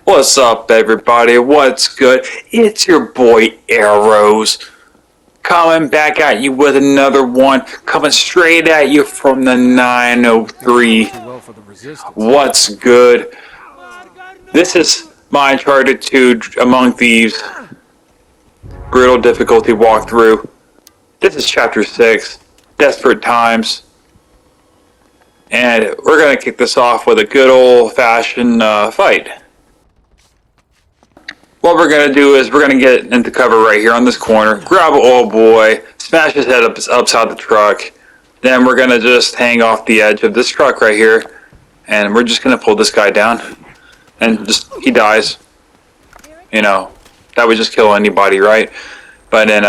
What's up, everybody? What's good? It's your boy Arrows coming back at you with another one, coming straight at you from the 903. What's good? This is my Uncharted 2 Among Thieves brutal difficulty walkthrough. This is chapter 6, Desperate Times. And we're going to kick this off with a good old-fashioned fight. What we're going to do is we're going to get into cover right here on this corner, grab an old boy, smash his head upside the truck, then we're going to just hang off the edge of this truck right here, and we're just going to pull this guy down, and just, he dies. You know, that would just kill anybody, right? But then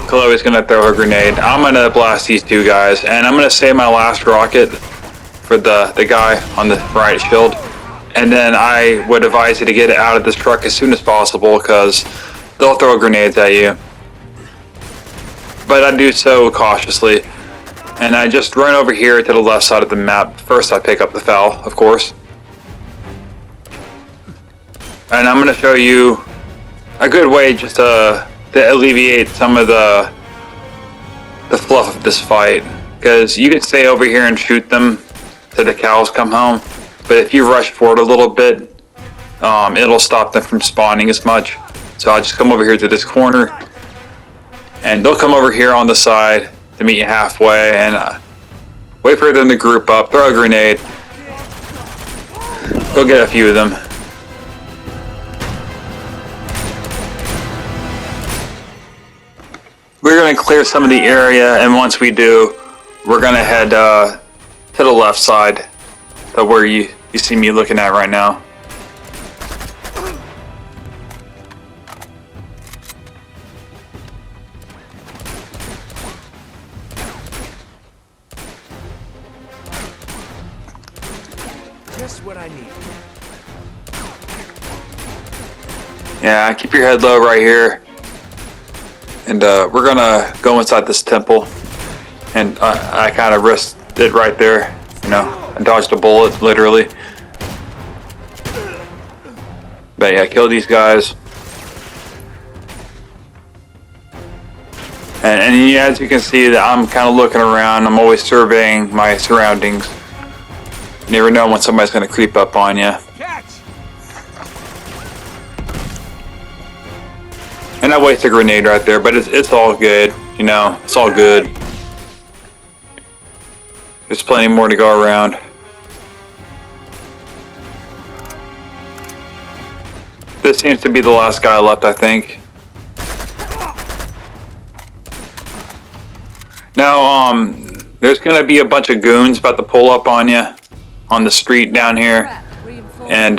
Chloe's going to throw her grenade. I'm going to blast these two guys, and I'm going to save my last rocket for the guy on the right shield. And then I would advise you to get it out of this truck as soon as possible, because they'll throw grenades at you. But I do so cautiously. And I just run over here to the left side of the map. First I pick up the FAL, of course. And I'm going to show you a good way just to alleviate some of the fluff of this fight. Because you can stay over here and shoot them till the cows come home. But if you rush forward a little bit, it'll stop them from spawning as much. So I'll just come over here to this corner, and they'll come over here on the side to meet you halfway, and wait for them to group up, throw a grenade, go get a few of them. We're going to clear some of the area, and once we do, we're going to head to the left side. So where you see me looking at right now. Just what I need. Yeah, keep your head low right here. And we're gonna go inside this temple. And I kind of risked it right there, you know. I dodged a bullet, literally. But yeah, kill these guys. And yeah, as you can see, that I'm kind of looking around. I'm always surveying my surroundings. You never know when somebody's going to creep up on you. And I waste a grenade right there, but it's all good. You know, it's all good. There's plenty more to go around. This seems to be the last guy left, I think. Now, there's gonna be a bunch of goons about to pull up on you on the street down here. And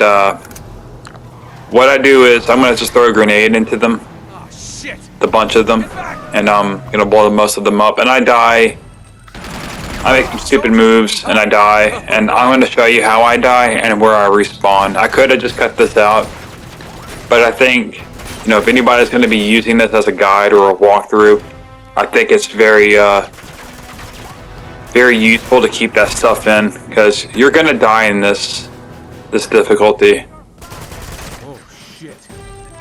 what I do is I'm gonna just throw a grenade into them, the bunch of them, and I'm gonna blow most of them up. And I die. I make some stupid moves, and I die, and I'm going to show you how I die and where I respawn. I could have just cut this out, but I think, you know, if anybody's going to be using this as a guide or a walkthrough, I think it's very useful to keep that stuff in, because you're going to die in this difficulty. Oh, shit.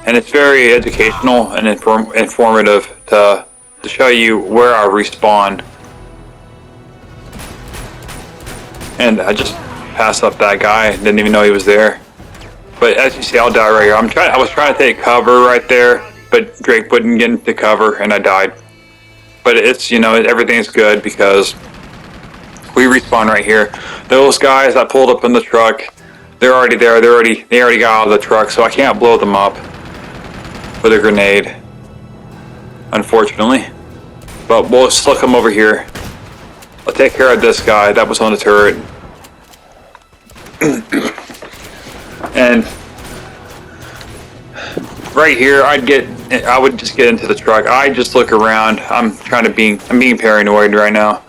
And it's very educational and informative to show you where I respawn. And I just passed up that guy. Didn't even know he was there. But as you see, I'll die right here. I was trying to take cover right there, but Drake wouldn't get into cover, and I died. But it's, you know, everything's good because we respawn right here. Those guys that pulled up in the truck, they're already there. They already got out of the truck, so I can't blow them up with a grenade, unfortunately. But we'll still come over here. I'll take care of this guy that was on the turret. And right here, I would just get into the truck. I just look around. I'm being paranoid right now.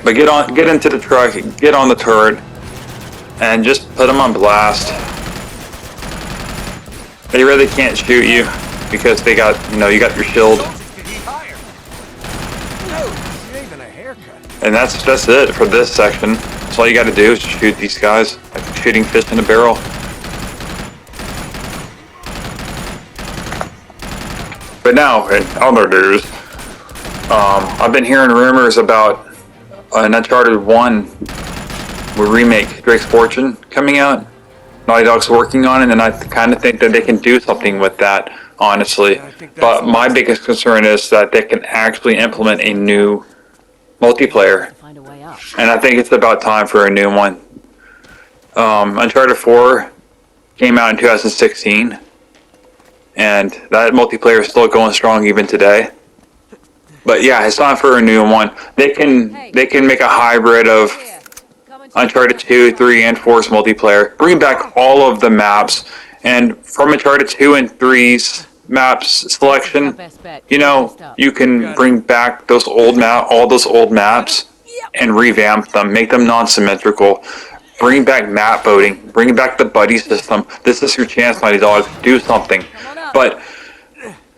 But get into the truck, get on the turret, and just put them on blast. They really can't shoot you because they got, you know, you got your shield. And that's it for this section. So all you gotta do is shoot these guys, like shooting fish in a barrel. But now, in other news, I've been hearing rumors about an Uncharted 1 remake, Drake's Fortune, coming out. Naughty Dog's working on it, and I kind of think that they can do something with that, honestly. But my biggest concern is that they can actually implement a new multiplayer. And I think it's about time for a new one. Uncharted 4 came out in 2016, and that multiplayer is still going strong even today. But yeah, it's time for a new one. They can make a hybrid of Uncharted 2, 3, and 4's multiplayer. Bring back all of the maps, and from Uncharted 2 and 3's maps selection, you know, you can bring back those all those old maps, and revamp them, make them non-symmetrical. Bring back map voting. Bring back the buddy system. This is your chance, Naughty Dog. Do something. But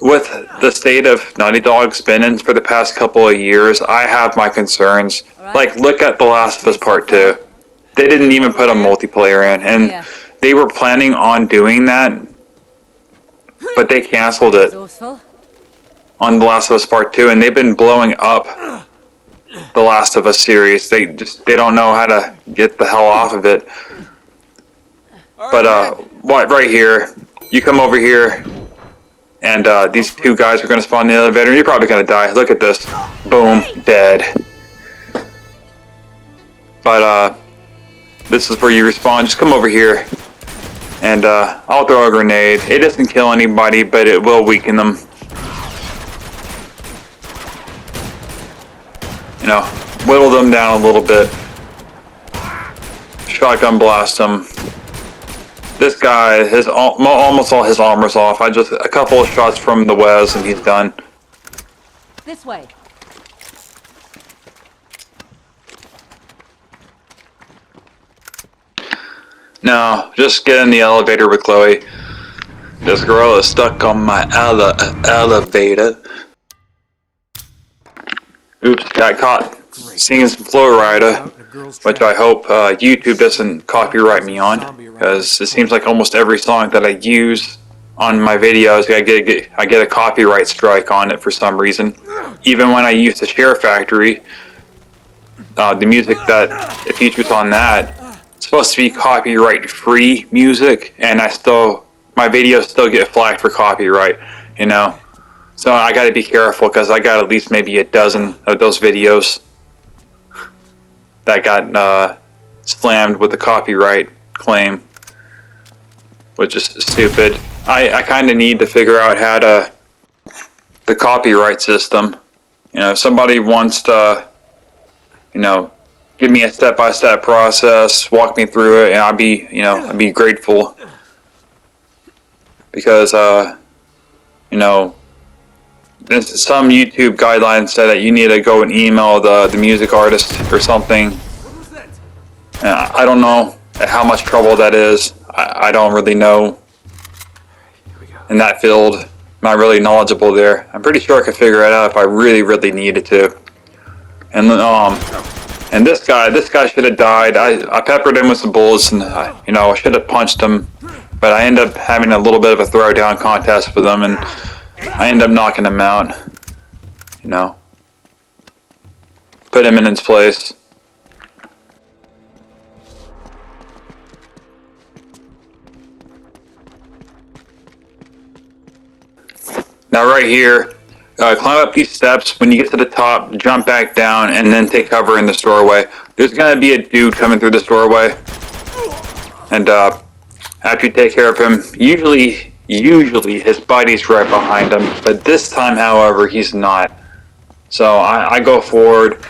with the state of Naughty Dog's been in for the past couple of years, I have my concerns. Like, look at The Last of Us Part 2. They didn't even put a multiplayer in, and they were planning on doing that, but they canceled it on The Last of Us Part 2, and they've been blowing up The Last of Us series. They don't know how to get the hell off of it. But right here, you come over here, and these two guys are going to spawn in the elevator, and you're probably going to die. Look at this. Boom. Dead. But this is where you respawn. Just come over here, and I'll throw a grenade. It doesn't kill anybody, but it will weaken them. You know, whittle them down a little bit. Shotgun blast them. This guy, almost all his armor's off. A couple of shots from the Wes and he's done. This way. No, just get in the elevator with Chloe. This girl is stuck on my elevator. Oops, got caught singing some Flow Rider, which I hope YouTube doesn't copyright me on, because it seems like almost every song that I use on my videos, I get a copyright strike on it for some reason. Even when I use the Share Factory, the music that it features on that, it's supposed to be copyright-free music, and my videos still get flagged for copyright, you know? So I gotta be careful, because I got at least maybe a dozen of those videos that got slammed with the copyright claim, which is stupid. I kind of need to figure out how the copyright system. You know, if somebody wants to, you know, give me a step-by-step process, walk me through it, and I'd be grateful, because you know, some YouTube guidelines say that you need to go and email the music artist or something. I don't know how much trouble that is. I don't really know in that field. I'm not really knowledgeable there. I'm pretty sure I could figure it out if I really, really needed to. And this guy should have died. I peppered him with some bullets, and I should have punched him, but I ended up having a little bit of a throwdown contest with him, and I ended up knocking him out, you know. Put him in his place. Now right here, climb up these steps. When you get to the top, jump back down, and then take cover in this doorway. There's gonna be a dude coming through this doorway, and after you take care of him, usually his buddy's right behind him, but this time, however, he's not. So I go forward,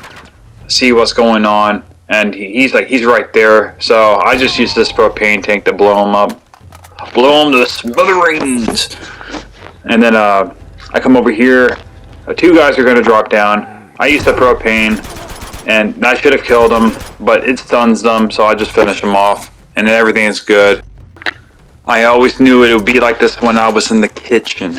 see what's going on, and he's right there. So I just use this propane tank to blow him up, blow him to smithereens, and then I come over here. Two guys are gonna drop down. I use the propane, and I should have killed them, but it stuns them, so I just finish them off, and then everything is good. I always knew it would be like this when I was in the kitchen.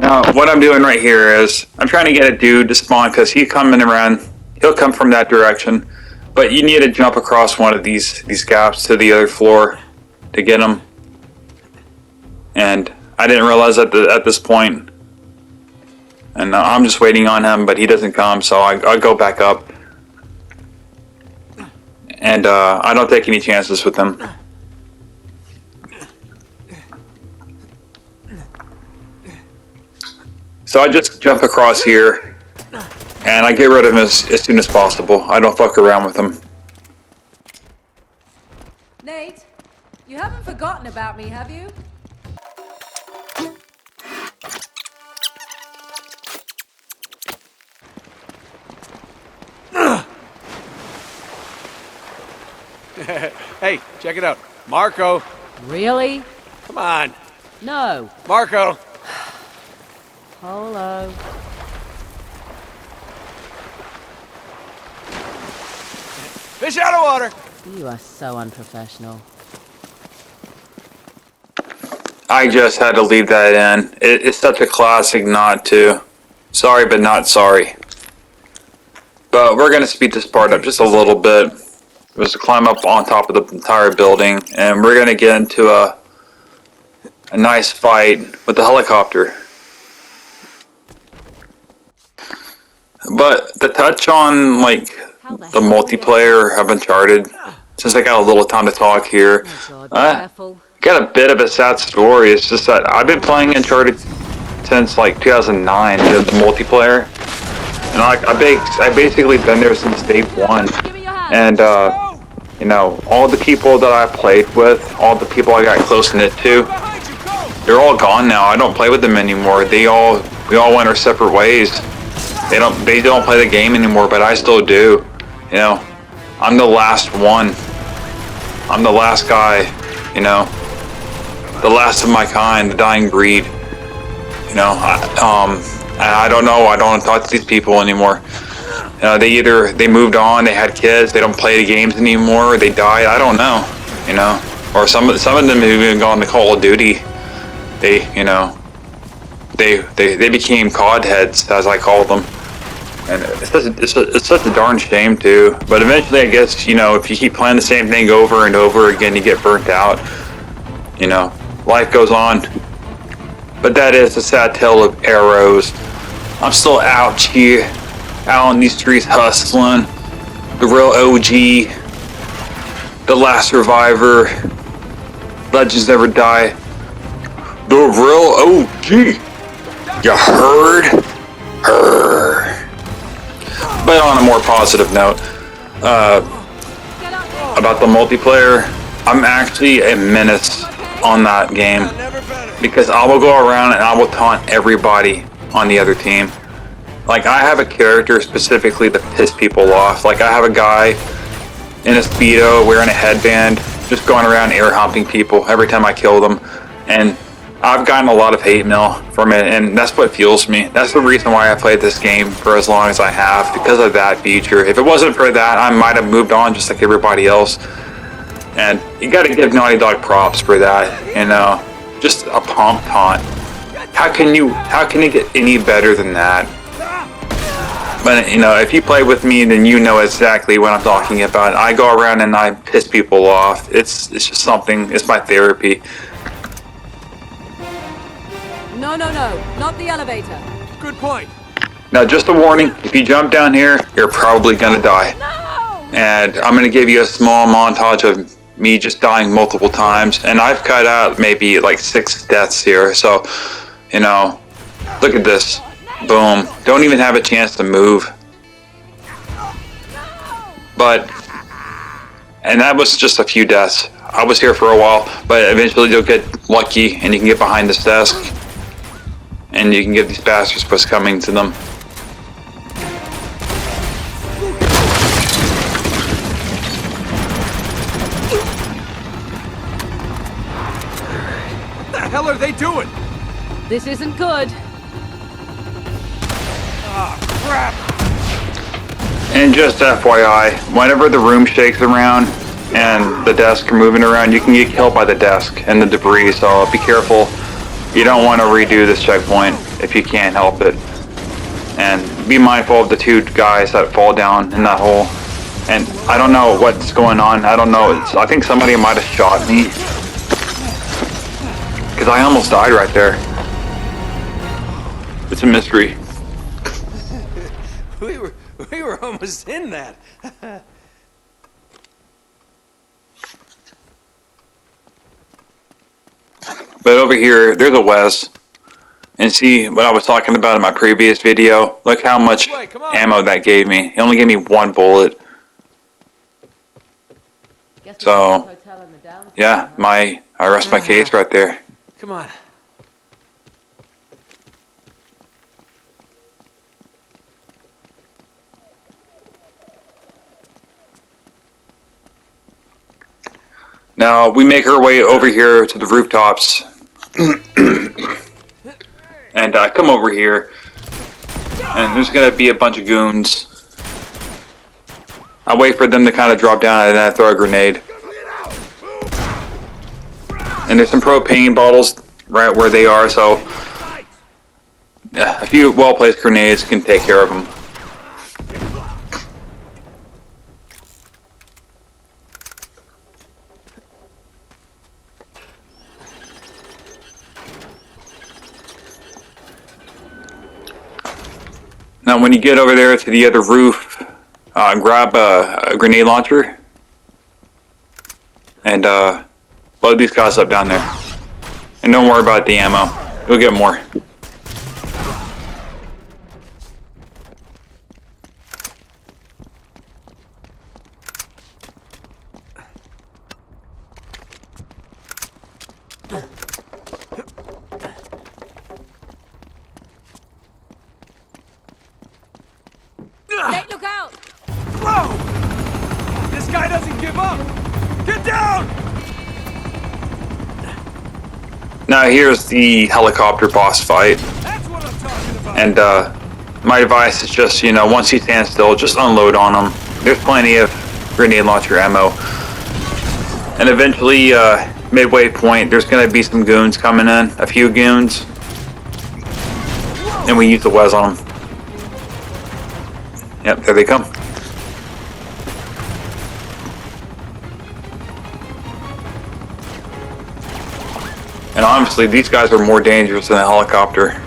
Now, what I'm doing right here is I'm trying to get a dude to spawn because he's coming around. He'll come from that direction, but you need to jump across one of these gaps to the other floor to get him. And I didn't realize at this point, and I'm just waiting on him, but he doesn't come, so I go back up, and I don't take any chances with him. So I just jump across here, and I get rid of him as soon as possible. I don't fuck around with him. Nate, you haven't forgotten about me, have you? Hey, check it out. Marco. Really? Come on. No. Marco. Polo. Fish out of water. You are so unprofessional. I just had to leave that in. It's such a classic not to. Sorry, but not sorry. But we're gonna speed this part up just a little bit. It was to climb up on top of the entire building, and we're gonna get into a nice fight with the helicopter. But the touch on like the multiplayer of Uncharted, since I got a little time to talk here, Oh God, be careful. got a bit of a sad story. It's just that I've been playing Uncharted since like 2009, the multiplayer, and I basically been there since day one. Give me your hand. And you know, all the people that I played with, all the people I got close knit to, Behind you, go. they're all gone now. I don't play with them anymore. We all went our separate ways. They don't play the game anymore, but I still do. You know, I'm the last one. I'm the last guy, you know, the last of my kind, the dying breed. You know, I don't know. I don't talk to these people anymore. You know, they moved on, they had kids, they don't play the games anymore, or they died. I don't know. You know, or some of them have even gone to Call of Duty. You know, they became COD heads, as I call them. And it's such a darn shame too. But eventually, I guess, you know, if you keep playing the same thing over and over again, you get burnt out. You know, life goes on. But that is a sad tale of arrows. I'm still out here, out on these streets hustling. The real OG, the last survivor. Legends never die. The real OG. You heard? Heard. But on a more positive note, about the multiplayer, I'm actually a menace on that game because I will go around and I will taunt everybody on the other team. Like, I have a character specifically to piss people off. Like, I have a guy in a Speedo wearing a headband just going around air humping people every time I kill them, and I've gotten a lot of hate mail from it, and that's what fuels me. That's the reason why I played this game for as long as I have, because of that feature. If it wasn't for that, I might have moved on just like everybody else. And you gotta give Naughty Dog props for that, you know. Just a pump taunt. How can you get any better than that? But, you know, if you play with me, then you know exactly what I'm talking about. I go around and I piss people off. It's just something, it's my therapy. No, not the elevator. Good point. Now, just a warning, if you jump down here, you're probably gonna die. No! And I'm gonna give you a small montage of me just dying multiple times. And I've cut out maybe like 6 deaths here. So, you know, look at this. Boom. Don't even have a chance to move. But, and that was just a few deaths. I was here for a while, but eventually you'll get lucky and you can get behind this desk. And you can get these bastards what's coming to them. What the hell are they doing? This isn't good. Ah, crap. And just FYI, whenever the room shakes around and the desks are moving around, you can get killed by the desk and the debris, so be careful. You don't want to redo this checkpoint if you can't help it. And be mindful of the 2 guys that fall down in that hole. And I don't know what's going on. I don't know. I think somebody might have shot me. Because I almost died right there. It's a mystery. We were almost in that. But over here, there's a Wes. And see what I was talking about in my previous video? Look how much ammo that gave me. It only gave me 1 bullet. So, yeah, I rest my case right there. Come on. Now, we make our way over here to the rooftops. And come over here. And there's going to be a bunch of goons. I wait for them to kind of drop down and then I throw a grenade. And there's some propane bottles right where they are, so a few well-placed grenades can take care of them. Now when you get over there to the other roof, grab a grenade launcher and load these guys up down there. And don't worry about the ammo. You'll get more. Nate, look out! Whoa! This guy doesn't give up! Get down! Now here's the helicopter boss fight. That's what I'm talking about! And my advice is just, you know, once he stands still, just unload on him. There's plenty of grenade launcher ammo. And eventually, midway point, there's going to be some goons coming in. A few goons. And we use the Wes on them. Yep, there they come. And honestly, these guys are more dangerous than a helicopter.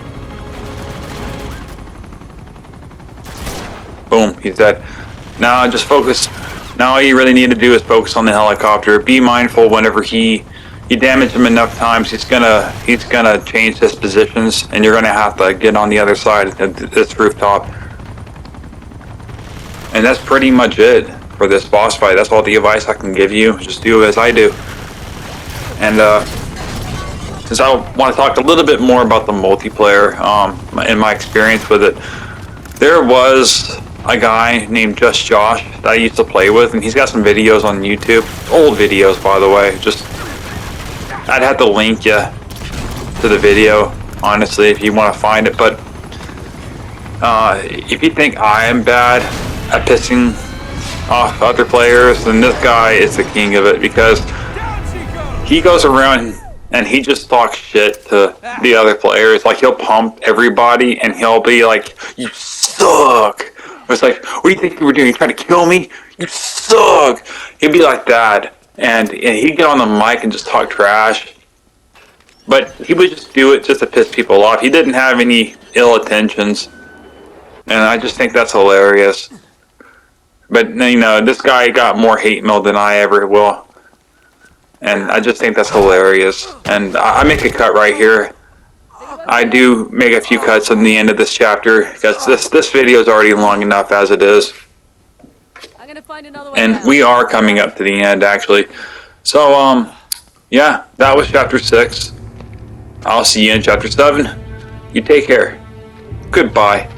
Boom, he's dead. Now just focus. Now all you really need to do is focus on the helicopter. Be mindful whenever you damage him enough times, he's gonna change his positions, and you're gonna have to get on the other side of this rooftop. And that's pretty much it for this boss fight. That's all the advice I can give you. Just do as I do. And since I want to talk a little bit more about the multiplayer, in my experience with it, there was a guy named Just Josh that I used to play with, and he's got some videos on YouTube. Old videos, by the way. Just I'd have to link you to the video, honestly, if you want to find it. But if you think I am bad at pissing off other players, then this guy is the king of it, because he goes around and he just talks shit to the other players. Like, he'll pump everybody and he'll be like, "You suck." It's like, "What do you think you were doing? You trying to kill me? You suck." He'd be like that, and he'd get on the mic and just talk trash. But he would just do it just to piss people off. He didn't have any ill intentions, and I just think that's hilarious. But, you know, this guy got more hate mail than I ever will. And I just think that's hilarious. And I make a cut right here. I do make a few cuts in the end of this chapter, because this video is already long enough as it is. I'm gonna find another way And out. we are coming up to the end, actually. So, yeah, that was chapter 6. I'll see you in chapter 7. You take care. Goodbye.